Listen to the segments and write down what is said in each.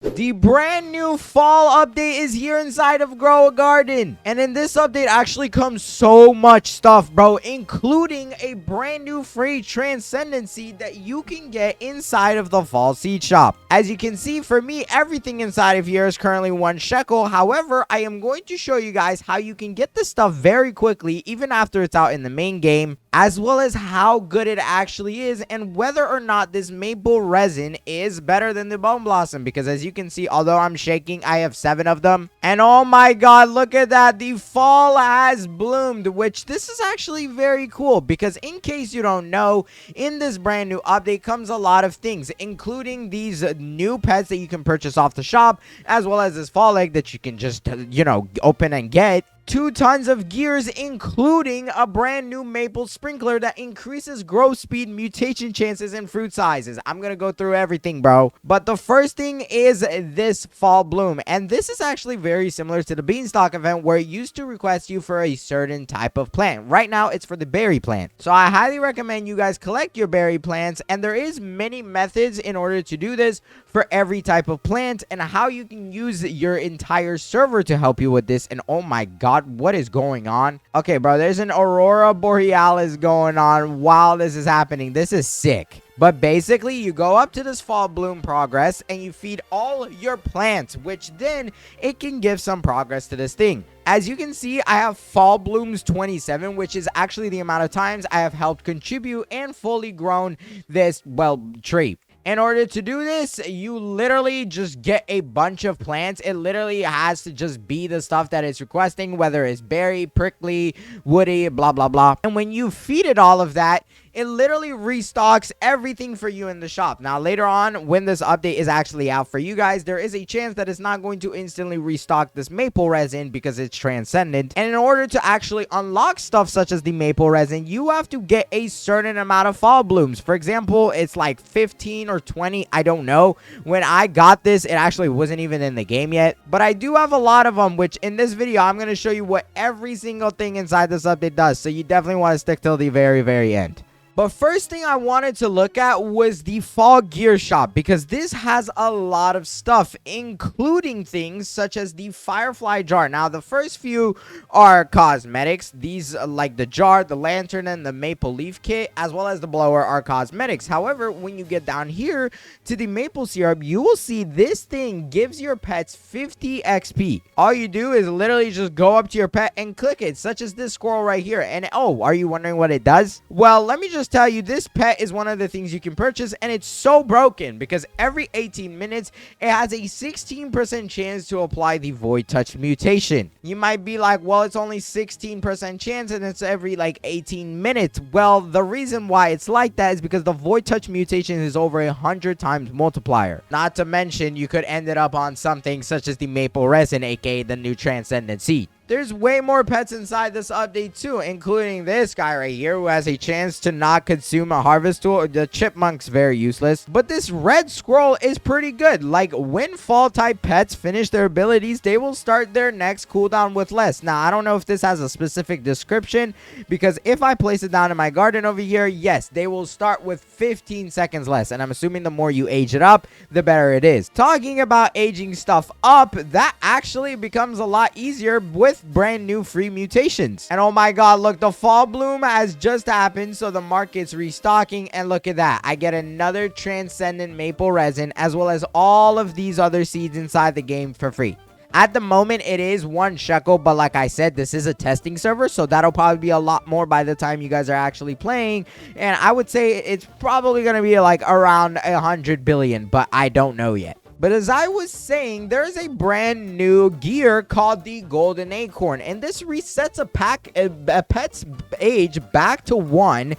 The brand new fall update is here inside of Grow a Garden. And in this update actually comes so much stuff, bro, including a brand new free Transcendent Seed that you can get inside of the fall seed shop. As you can see, for me, everything inside of here is currently 1 shekel. However, I am going to show you guys how you can get this stuff very quickly, even after it's out in the main game, as well as how good it actually is and whether or not this maple resin is better than the bone blossom. Because as you can see, although I'm shaking, I have 7 of them. And oh my god, look at that. The fall has bloomed, which this is actually very cool because in case you don't know, in this brand new update comes a lot of things, including these new pets that you can purchase off the shop, as well as this fall egg that you can just, open and get. 2 tons of gears, including a brand new maple sprinkler that increases growth speed, mutation chances, and fruit sizes. I'm gonna go through everything, bro. But the first thing is this fall bloom. And this is actually very similar to the beanstalk event where it used to request you for a certain type of plant. Right now, it's for the berry plant. So I highly recommend you guys collect your berry plants. And there is many methods in order to do this for every type of plant and how you can use your entire server to help you with this. And oh my god, what is going on? Okay, bro, there's an aurora borealis going on while this is happening. This is sick. But basically, you go up to this fall bloom progress and you feed all your plants, which then it can give some progress to this thing. As you can see, I have fall blooms 27, which is actually the amount of times I have helped contribute and fully grown this, tree. In order to do this, you literally just get a bunch of plants. It literally has to just be the stuff that it's requesting, whether it's berry, prickly, woody, blah, blah, blah. And when you feed it all of that, it literally restocks everything for you in the shop. Now, later on, when this update is actually out for you guys, there is a chance that it's not going to instantly restock this maple resin because it's transcendent. And in order to actually unlock stuff such as the maple resin, you have to get a certain amount of fall blooms. For example, it's like 15 or 20. I don't know. When I got this, it actually wasn't even in the game yet. But I do have a lot of them, which in this video, I'm going to show you what every single thing inside this update does. So you definitely want to stick till the very, very end. But first thing I wanted to look at was the fall gear shop because this has a lot of stuff, including things such as the firefly jar. Now, the first few are cosmetics. These, like the jar, the lantern, and the maple leaf kit, as well as the blower, are cosmetics. However, when you get down here to the maple syrup, you will see this thing gives your pets 50 XP. All you do is literally just go up to your pet and click it, such as this squirrel right here. And oh, are you wondering what it does? Well, let me just tell you, this pet is one of the things you can purchase, and it's so broken because every 18 minutes it has a 16% chance to apply the void touch mutation. You might be like, well, it's only 16% chance and it's every like 18 minutes. Well, the reason why it's like that is because the void touch mutation is over 100 times multiplier. Not to mention, you could end it up on something such as the maple resin, aka the new Transcendent Seed. There's way more pets inside this update too, including this guy right here who has a chance to not consume a harvest tool. The chipmunk's very useless, but this red squirrel is pretty good. Like, when fall type pets finish their abilities, they will start their next cooldown with less. Now, I don't know if this has a specific description because if I place it down in my garden over here, yes, they will start with 15 seconds less. And I'm assuming the more you age it up, the better it is. Talking about aging stuff up, that actually becomes a lot easier with brand new free mutations. And oh my god, look, the fall bloom has just happened, so the market's restocking, and look at that. I get another transcendent maple resin as well as all of these other seeds inside the game for free. At the moment, it is 1 shekel, but like I said, this is a testing server, so that'll probably be a lot more by the time you guys are actually playing. And I would say it's probably going to be like around 100 billion, but I don't know yet. But as I was saying, there's a brand new gear called the Golden Acorn, and this resets a pet's age back to 1,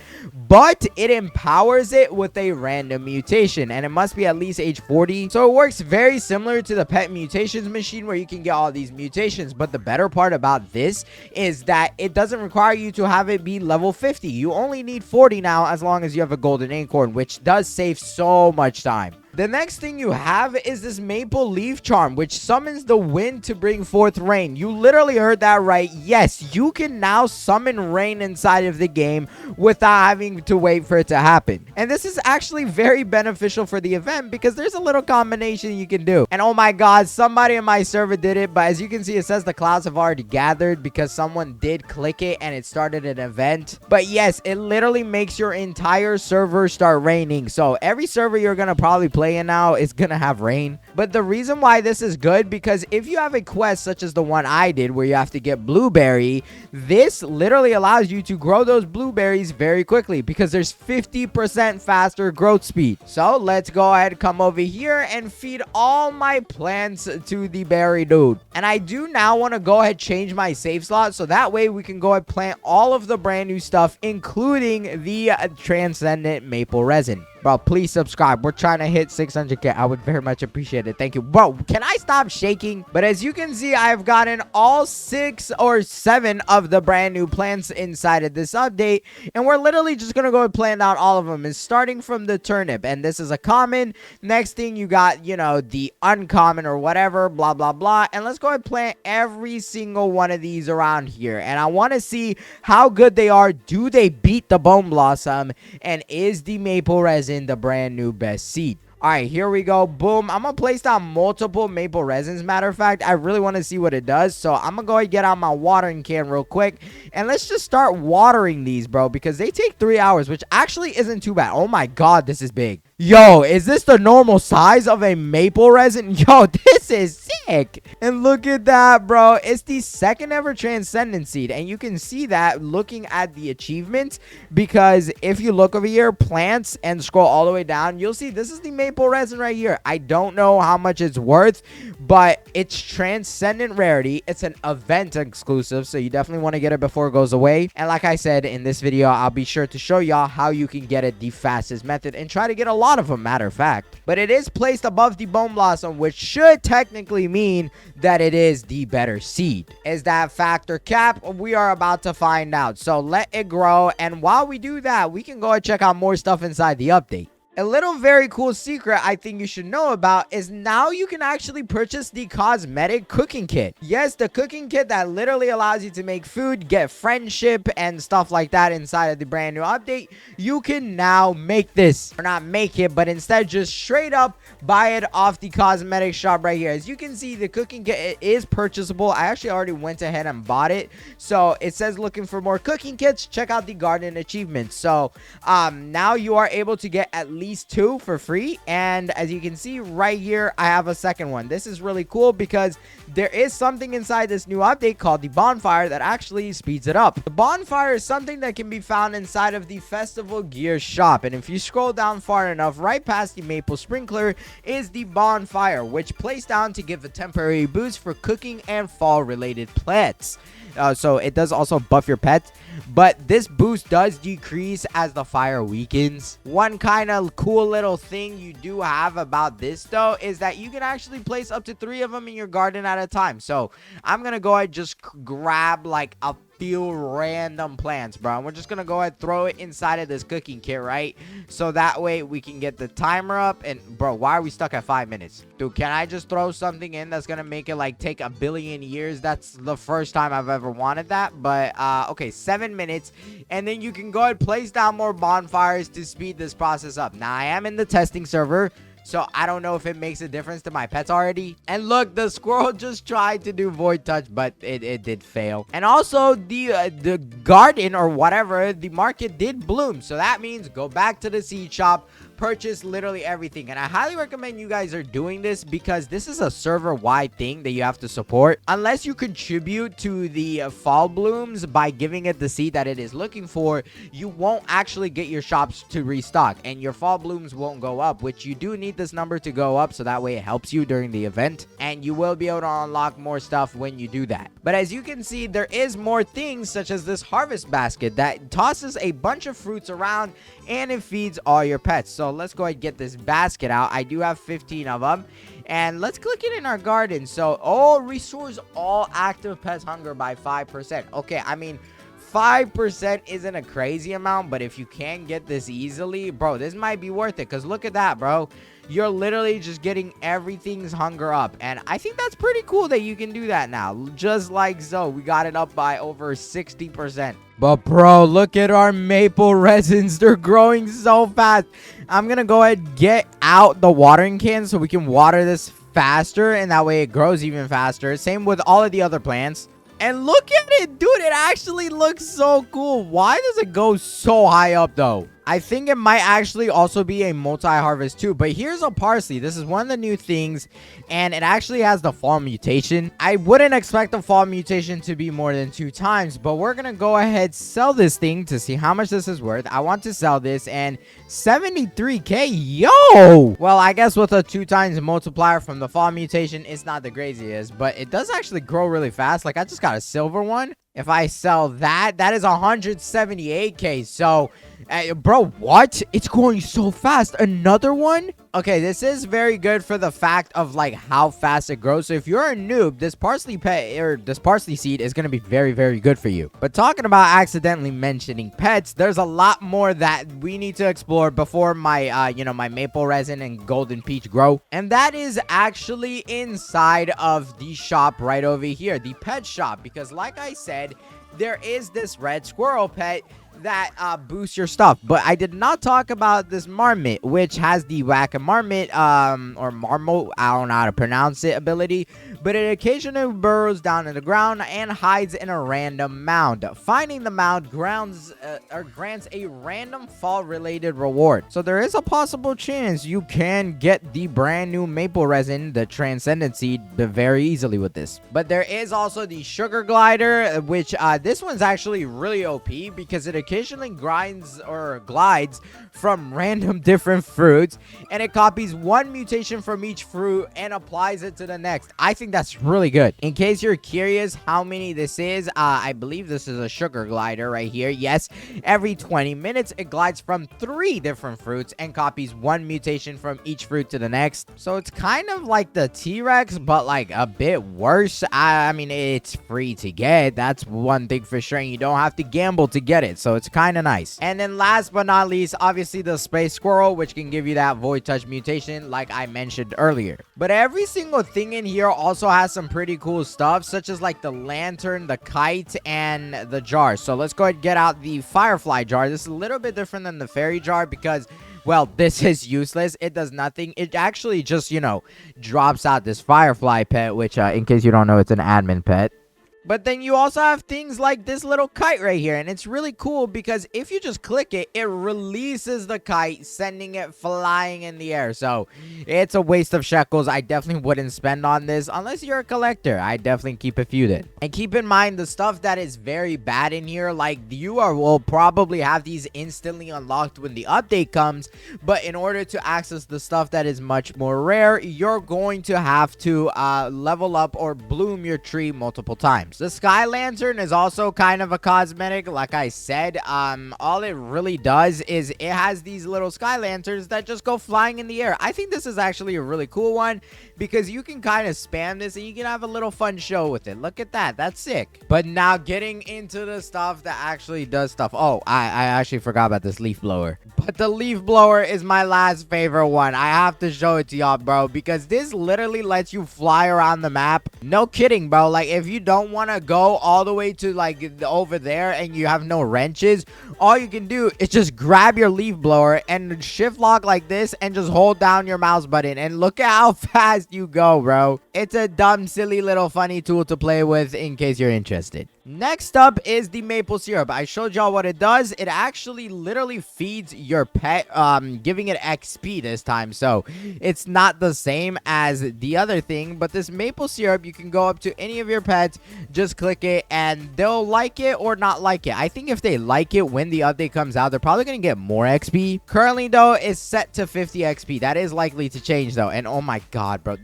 but it empowers it with a random mutation, and it must be at least age 40. So it works very similar to the pet mutations machine where you can get all these mutations. But the better part about this is that it doesn't require you to have it be level 50. You only need 40 now as long as you have a Golden Acorn, which does save so much time. The next thing you have is this maple leaf charm, which summons the wind to bring forth rain. You literally heard that right. Yes, you can now summon rain inside of the game without having to wait for it to happen. And this is actually very beneficial for the event because there's a little combination you can do. And oh my god, somebody in my server did it, but as you can see, it says the clouds have already gathered because someone did click it and it started an event. But yes, it literally makes your entire server start raining. So every server you're gonna probably play in now is gonna have rain. But the reason why this is good, because if you have a quest such as the one I did where you have to get blueberry, this literally allows you to grow those blueberries very quickly because there's 50% faster growth speed. So let's go ahead, come over here and feed all my plants to the berry dude. And I do now want to go ahead change my save slot so that way we can go ahead plant all of the brand new stuff, including the transcendent maple resin. Bro, please subscribe. We're trying to hit 600k. I would very much appreciate it. Thank you. Bro, can I stop shaking? But as you can see, I've gotten all 6 or 7 of the brand new plants inside of this update. And we're literally just going to go and plant out all of them. And starting from the turnip. And this is a common. Next thing you got, you know, the uncommon or whatever. Blah, blah, blah. And let's go ahead and plant every single one of these around here. And I want to see how good they are. Do they beat the bone blossom? And is the maple resin the brand new best seed? All right, here we go. Boom. I'm gonna place down multiple maple resins. Matter of fact, I really want to see what it does, so I'm gonna go ahead and get out my watering can real quick, and let's just start watering these, bro, because they take 3 hours, which actually isn't too bad. Oh my god, this is big. Yo, is this the normal size of a maple resin? Yo, this is sick. And look at that, bro. It's the second ever transcendent seed. And you can see that looking at the achievements, because if you look over here, plants, and scroll all the way down, you'll see this is the maple resin right here. I don't know how much it's worth, but it's transcendent rarity. It's an event exclusive, so you definitely want to get it before it goes away. And like I said in this video, I'll be sure to show y'all how you can get it the fastest method and try to get a lot of them, matter of fact. But it is placed above the bone blossom, which should technically mean that it is the better seed. Is that factor cap? We are about to find out. So let it grow, and while we do that, we can go and check out more stuff inside the update. A little very cool secret I think you should know about is now you can actually purchase the cosmetic cooking kit. Yes, the cooking kit that literally allows you to make food, get friendship, and stuff like that inside of the brand new update. You can now make this, or not make it, but instead just straight up buy it off the cosmetic shop right here. As you can see, the cooking kit is purchasable. I actually already went ahead and bought it. So it says looking for more cooking kits, check out the garden achievements. So now you are able to get at least 2 for free, and as you can see right here, I have a second one. This is really cool because there is something inside this new update called the bonfire that actually speeds it up. The bonfire is something that can be found inside of the festival gear shop, and if you scroll down far enough, right past the maple sprinkler is the bonfire, which plays down to give a temporary boost for cooking and fall related plants. So it does also buff your pets, but this boost does decrease as the fire weakens. One kind of cool little thing you do have about this though is that you can actually place up to 3 of them in your garden at a time. So I'm gonna go ahead and just grab like a few random plants, bro, and we're just gonna go ahead and throw it inside of this cooking kit, right? So that way we can get the timer up. And bro, why are we stuck at 5 minutes? Dude, can I just throw something in that's gonna make it like take 1 billion years? That's the first time I've ever wanted that. But okay, 7 minutes, and then you can go ahead and place down more bonfires to speed this process up. Now I am in the testing server, so I don't know if it makes a difference to my pets already. And look, the squirrel just tried to do void touch, but it did fail. And also the garden or whatever, the market did bloom. So that means go back to the seed shop, purchase literally everything. And I highly recommend you guys are doing this because this is a server-wide thing that you have to support. Unless you contribute to the fall blooms by giving it the seed that it is looking for, you won't actually get your shops to restock, and your fall blooms won't go up, which you do need this number to go up so that way it helps you during the event, and you will be able to unlock more stuff when you do that. But as you can see, there is more things such as this harvest basket that tosses a bunch of fruits around and it feeds all your pets. So let's go ahead and get this basket out. I do have 15 of them, and let's click it in our garden. So restores all active pets hunger by 5%. Okay, I mean 5% isn't a crazy amount, but if you can get this easily, bro, this might be worth it. Because look at that, bro. you're literally just getting everything's hunger up. And I think that's pretty cool that you can do that now. Just like so, we got it up by over 60%. But bro, look at our maple resins. They're growing so fast. I'm gonna go ahead and get out the watering can so we can water this faster, and that way it grows even faster. Same with all of the other plants. And look at it, dude. It actually looks so cool. Why does it go so high up, though? I think it might actually also be a multi-harvest too. But here's a parsley. This is one of the new things, and it actually has the fall mutation. I wouldn't expect the fall mutation to be more than 2 times, but we're gonna go ahead sell this thing to see how much this is worth. I want to sell this, and 73k. Yo! Well, I guess with a 2 times multiplier from the fall mutation, it's not the craziest, but it does actually grow really fast. Like, I just got a silver one. If I sell that, that is 178k. So, bro, what? It's growing so fast. Another one? Okay, this is very good for the fact of like how fast it grows. So if you're a noob, this parsley pet or this parsley seed is going to be very, very good for you. But talking about accidentally mentioning pets, there's a lot more that we need to explore before my, my maple resin and golden peach grow. And that is actually inside of the shop right over here, the pet shop. Because like I said, there is this red squirrel pet that boosts your stuff. But I did not talk about this marmot, which has the whack-a-marmot or marmot, I don't know how to pronounce it, ability, but it occasionally burrows down in the ground and hides in a random mound. Finding the mound grants a random fall related reward. So there is a possible chance you can get the brand new maple resin, the transcendent seed, very easily with this. But there is also the sugar glider, which this one's actually really OP because it occasionally glides from random different fruits, and it copies 1 mutation from each fruit and applies it to the next. I think that's really good. In case you're curious how many this is, I believe this is a sugar glider right here. Yes, every 20 minutes it glides from 3 different fruits and copies 1 mutation from each fruit to the next. So it's kind of like the T-Rex, but like a bit worse. I mean, it's free to get. That's one thing for sure, and you don't have to gamble to get it. So it's kind of nice. And then last but not least, obviously the space squirrel, which can give you that void touch mutation like I mentioned earlier. But every single thing in here also has some pretty cool stuff, such as like the lantern, the kite, and the jar. So let's go ahead and get out the firefly jar. This is a little bit different than the fairy jar because, well, this is useless. It does nothing. It actually just, drops out this firefly pet, which in case you don't know, it's an admin pet. But then you also have things like this little kite right here. And it's really cool because if you just click it, it releases the kite, sending it flying in the air. So it's a waste of shekels. I definitely wouldn't spend on this unless you're a collector. I definitely keep a few then. And keep in mind the stuff that is very bad in here, like will probably have these instantly unlocked when the update comes. But in order to access the stuff that is much more rare, you're going to have to level up or bloom your tree multiple times. The sky lantern is also kind of a cosmetic. Like I said, all it really does is it has these little sky lanterns that just go flying in the air. I think this is actually a really cool one because you can kind of spam this and you can have a little fun show with it. Look at that. That's sick. But now getting into the stuff that actually does stuff. Oh, I actually forgot about this leaf blower. But the leaf blower is my last favorite one. I have to show it to y'all, bro, because this literally lets you fly around the map. No kidding, bro. Like, if you don't want to go all the way to like over there and you have no wrenches, all you can do is just grab your leaf blower and shift lock like this and just hold down your mouse button, and look at how fast you go, bro. It's a dumb, silly little funny tool to play with in case you're interested. Next up is the maple syrup. I showed y'all what it does. It actually literally feeds your pet, giving it XP this time. So it's not the same as the other thing, but this maple syrup, you can go up to any of your pets, just click it, and they'll like it or not like it. I think if they like it when the update comes out, they're probably going to get more XP. Currently, though, it's set to 50 XP. That is likely to change, though. And oh my god, bro,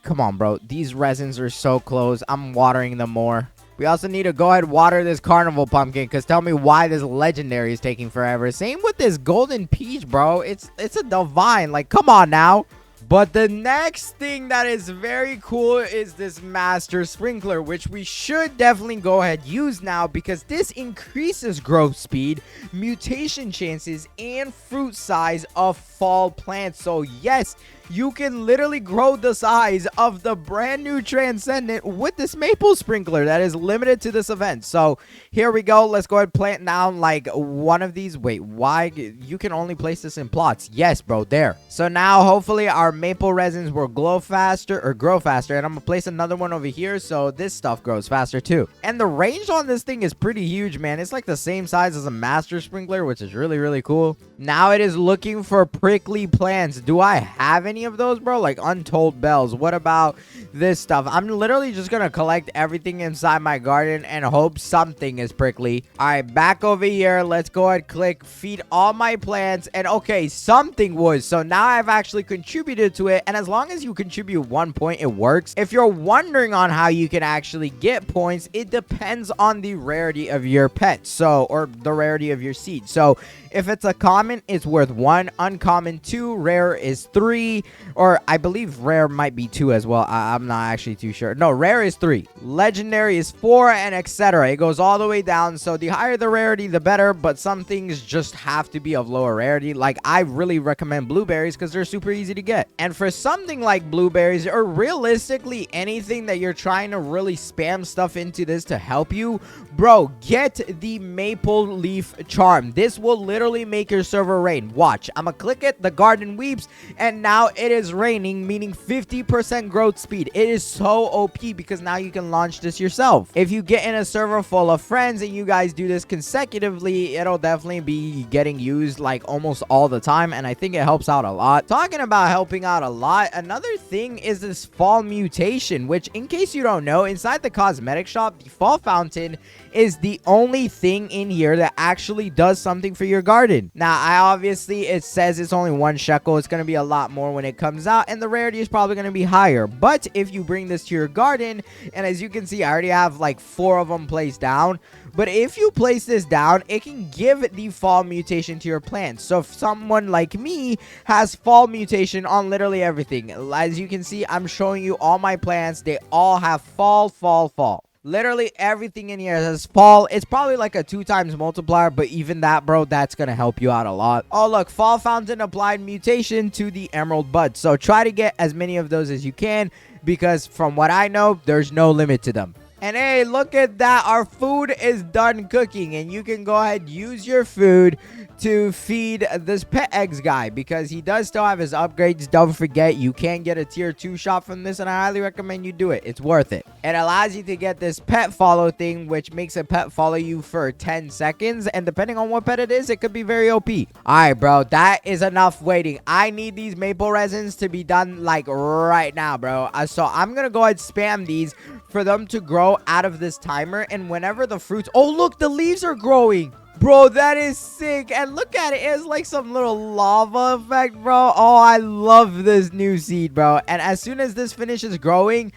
come on, bro. These resins are so close. I'm watering them more. We also need to go ahead and water this carnival pumpkin, because tell me why this legendary is taking forever. Same with this golden peach, bro. It's a divine. Like, come on now. But the next thing that is very cool is this master sprinkler, which we should definitely go ahead use now because this increases growth speed, mutation chances, and fruit size of fall plants. So yes, you can literally grow the size of the brand new Transcendent with this maple sprinkler that is limited to this event. So here we go. Let's go ahead and plant down like one of these. Wait, why? You can only place this in plots. Yes, bro, there. So now hopefully our maple resins will grow faster. And I'm gonna place another one over here so this stuff grows faster too. And the range on this thing is pretty huge, man. It's like the same size as a master sprinkler, which is really, really cool. Now it is looking for prickly plants. Do I have any of those, bro? Like untold bells. What about this stuff? I'm literally just gonna collect everything inside my garden and hope something is prickly. All right, back over here. Let's go ahead, click feed all my plants, and okay, something was. So now I've actually contributed to it, and as long as you contribute 1 point, it works. If you're wondering on how you can actually get points, it depends on the rarity of your pet, so, or the rarity of your seed. So if it's a common, it's worth 1, uncommon 2, rare is 3, or I believe rare might be 2 as well. I'm not actually too sure. No, rare is 3, legendary is 4, and etc. It goes all the way down. So the higher the rarity, the better, but some things just have to be of lower rarity. Like I really recommend blueberries because they're super easy to get. And for something like blueberries, or realistically anything that you're trying to really spam stuff into this to help you, bro, get the maple leaf charm. This will literally make your server rain. Watch, I'm gonna click it, the garden weeps, and now it is raining, meaning 50% growth speed. It is so OP because now you can launch this yourself. If you get in a server full of friends and you guys do this consecutively, it'll definitely be getting used like almost all the time, and I think it helps out a lot. Talking about helping out a lot, another thing is this fall mutation, which in case you don't know, inside the cosmetic shop, the fall fountain is the only thing in here that actually does something for your garden. Now, obviously it says it's only 1 shekel. It's going to be a lot more when it comes out, and the rarity is probably going to be higher. But if you bring this to your garden, and as you can see, I already have like 4 of them placed down. But if you place this down, it can give the fall mutation to your plants. So if someone like me has fall mutation on literally everything, as you can see, I'm showing you all my plants. They all have fall. Literally everything in here has fall. It's probably like a 2 times multiplier, but even that, bro, that's gonna help you out a lot. Oh, look, fall fountain applied mutation to the emerald bud. So try to get as many of those as you can, because from what I know, there's no limit to them. And hey, look at that. Our food is done cooking, and you can go ahead, use your food to feed this pet eggs guy, because he does still have his upgrades. Don't forget, you can get a tier 2 shop from this, and I highly recommend you do it. It's worth it. It allows you to get this pet follow thing, which makes a pet follow you for 10 seconds, and depending on what pet it is, it could be very OP. All right, bro, that is enough waiting. I need these maple resins to be done like right now, bro. So I'm gonna go ahead and spam these for them to grow out of this timer, and whenever the fruits, oh look, the leaves are growing. Bro, that is sick. And look at it. It's like some little lava effect, bro. Oh, I love this new seed, bro. And as soon as this finishes growing,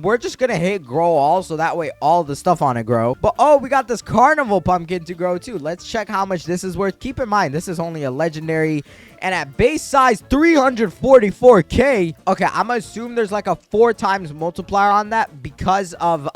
we're just gonna hit grow all, so that way all the stuff on it grow. But oh, we got this carnival pumpkin to grow too. Let's check how much this is worth. Keep in mind, this is only a legendary, and at base size 344k. Okay, I'm gonna assume there's like a 4 times multiplier on that because of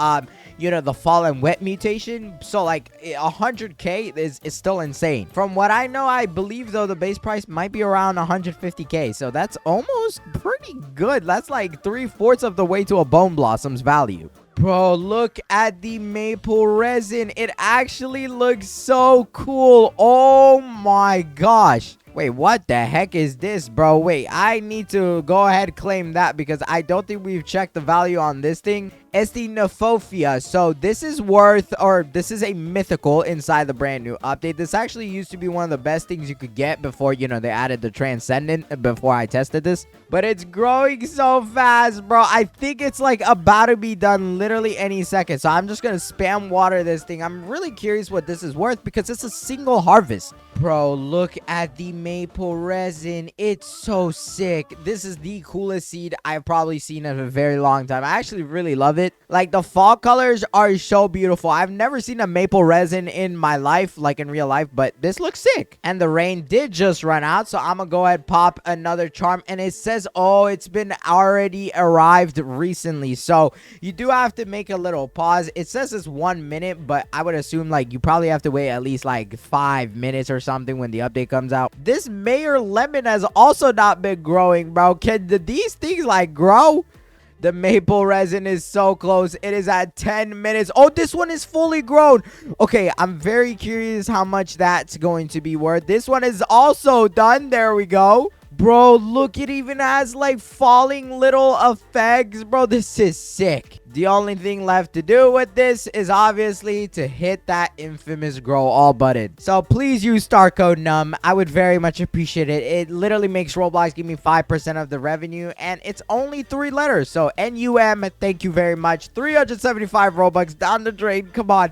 you know, the fall and wet mutation. So like 100k is still insane. From what I know, I believe though the base price might be around 150k, so that's almost pretty good. That's like 3/4 of the way to a bone blossom's value. Bro, look at the maple resin. It actually looks so cool. Oh my gosh. Wait, what the heck is this, bro? Wait, I need to go ahead and claim that, because I don't think we've checked the value on this thing. It's the Nephofia. So this is worth, or this is a mythical inside the brand new update. This actually used to be one of the best things you could get before, you know, they added the Transcendent, before I tested this. But it's growing so fast, bro. I think it's like about to be done literally any second. So I'm just going to spam water this thing. I'm really curious what this is worth, because it's a single harvest. Bro, look at the maple resin. It's so sick. This is the coolest seed I've probably seen in a very long time. I actually really love it. Like, the fall colors are so beautiful. I've never seen a maple resin in my life, like in real life, but this looks sick. And the rain did just run out, so I'm gonna go ahead and pop another charm. And it says, oh, it's been already arrived recently. So you do have to make a little pause. It says it's 1 minute, but I would assume like you probably have to wait at least like 5 minutes or something when the update comes out. This Mayor Lemon has also not been growing, bro. Can these things like grow? The maple resin is so close. It is at 10 minutes. Oh, this one is fully grown. Okay, I'm very curious how much that's going to be worth. This one is also done. There we go. Bro, look, it even has like falling little effects. Bro, this is sick. The only thing left to do with this is obviously to hit that infamous grow all button. So please use StarCode NUM. I would very much appreciate it. It literally makes Roblox give me 5% of the revenue, and it's only 3 letters. So NUM, thank you very much. 375 Robux down the drain. Come on.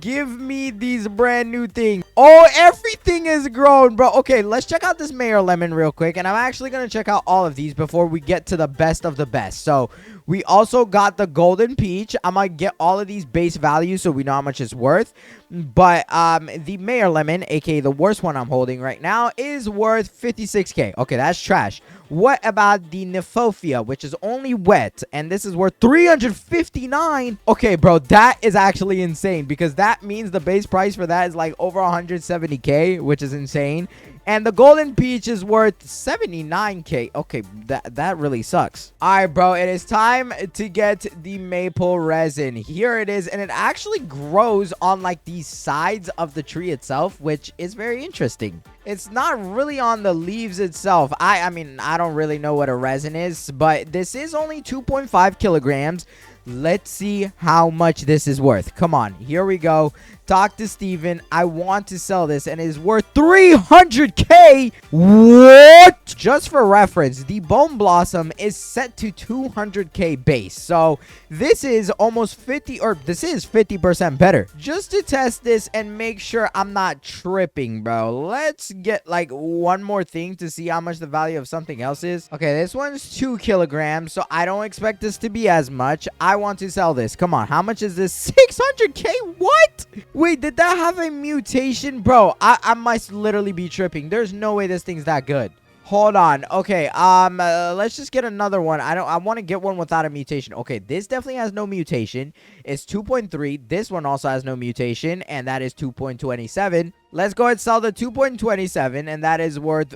Give me these brand new things. Oh, everything is grown, bro. Okay, let's check out this Mayor Lemon real quick. And I'm actually going to check out all of these before we get to the best of the best. So we also got the golden peach. I'm going to get all of these base values so we know how much it's worth. But the Mayor Lemon, aka the worst one I'm holding right now, is worth 56k. Okay, that's trash. What about the Nephofia, which is only wet, and this is worth 359? Okay, bro, that is actually insane, because that means the base price for that is like over 170k, which is insane. And the golden peach is worth 79k. Okay, that really sucks. All right, bro, it is time to get the maple resin. Here it is, and it actually grows on like the sides of the tree itself, which is very interesting. It's not really on the leaves itself. I mean, I don't really know what a resin is, but this is only 2.5 kilograms. Let's see how much this is worth. Come on, here we go. Talk to Steven. I want to sell this, and it is worth 300k. What? Just for reference, the Bone Blossom is set to 200k base. So this is almost 50% better. Just to test this and make sure I'm not tripping, bro, let's get like one more thing to see how much the value of something else is. Okay, this one's 2 kilograms, so I don't expect this to be as much. I want to sell this. Come on, how much is this? 600k? What? Wait, did that have a mutation? Bro, I must literally be tripping. There's no way this thing's that good. Hold on. Okay, let's just get another one. I want to get one without a mutation. Okay, this definitely has no mutation. It's 2.3. This one also has no mutation, and that is 2.27. Let's go ahead and sell the 2.27, and that is worth,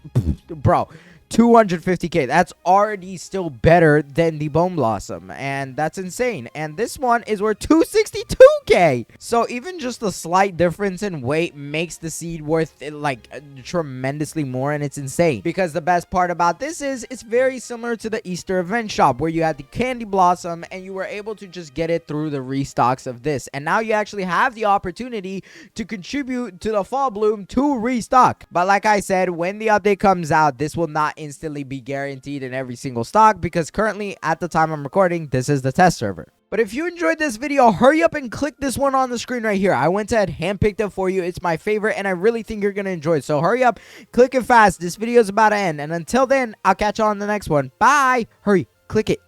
bro, 250k. That's already still better than the Bone Blossom, and that's insane. And this one is worth 262k. So even just a slight difference in weight makes the seed worth like tremendously more, and it's insane. Because the best part about this is it's very similar to the Easter event shop, where you had the candy blossom and you were able to just get it through the restocks of this, and now you actually have the opportunity to contribute to the fall bloom to restock. But like I said, when the update comes out, this will not instantly be guaranteed in every single stock, because currently at the time I'm recording, this is the test server. But if you enjoyed this video, hurry up and click this one on the screen right here. I went ahead, handpicked it for you. It's my favorite, and I really think you're gonna enjoy it. So hurry up, click it fast. This video is about to end, and until then, I'll catch you on the next one. Bye. Hurry, click it.